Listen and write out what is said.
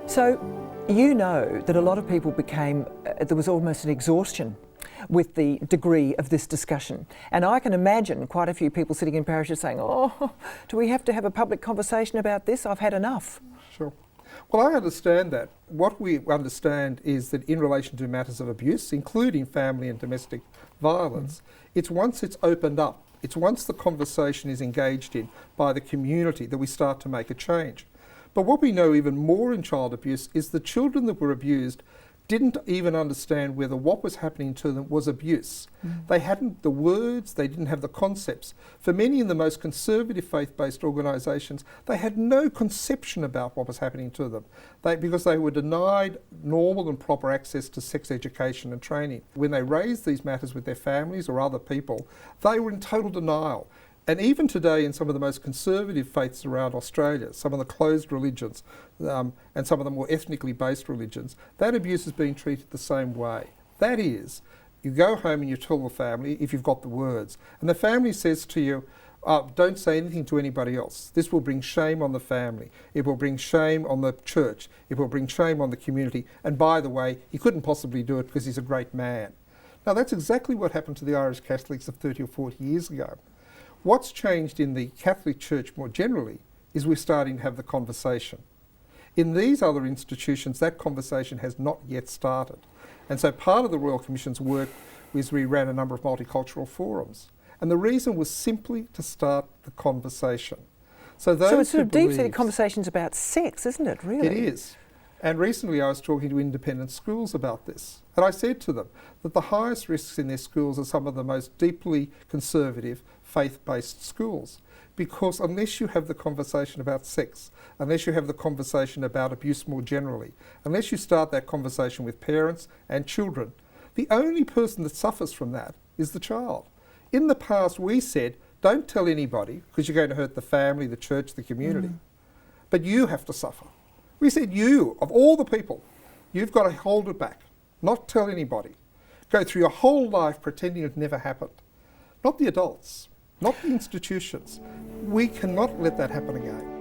So you know that a lot of people became, there was almost an exhaustion with the degree of this discussion. And I can imagine quite a few people sitting in parishes saying, oh, do we have to have a public conversation about this? I've had enough. Sure. Well, I understand that. What we understand is that in relation to matters of abuse, including family and domestic violence, it's once it's opened up, it's once the conversation is engaged in by the community that we start to make a change. But what we know even more in child abuse is the children that were abused didn't even understand whether what was happening to them was abuse. They hadn't the words, they didn't have the concepts. For many in the most conservative faith-based organisations, they had no conception about what was happening to them because they were denied normal and proper access to sex education and training. When they raised these matters with their families or other people, they were in total denial. And even today in some of the most conservative faiths around Australia, some of the closed religions and some of the more ethnically based religions, that abuse is being treated the same way. That is, you go home and you tell the family if you've got the words, and the family says to you, don't say anything to anybody else. This will bring shame on the family. It will bring shame on the church. It will bring shame on the community. And by the way, he couldn't possibly do it because he's a great man. Now that's exactly what happened to the Irish Catholics of 30 or 40 years ago. What's changed in the Catholic Church more generally is we're starting to have the conversation. In these other institutions, that conversation has not yet started. And so part of the Royal Commission's work was we ran a number of multicultural forums. And the reason was simply to start the conversation. So it's sort of deep-seated conversations about sex, isn't it, really? It is. And recently I was talking to independent schools about this. And I said to them that the highest risks in their schools are some of the most deeply conservative, faith-based schools. Because unless you have the conversation about sex, unless you have the conversation about abuse more generally, unless you start that conversation with parents and children, the only person that suffers from that is the child. In the past we said, don't tell anybody because you're going to hurt the family, the church, the community. But you have to suffer. We said you, of all the people, you've got to hold it back, not tell anybody. Go through your whole life pretending it never happened. Not the adults, not the institutions. We cannot let that happen again.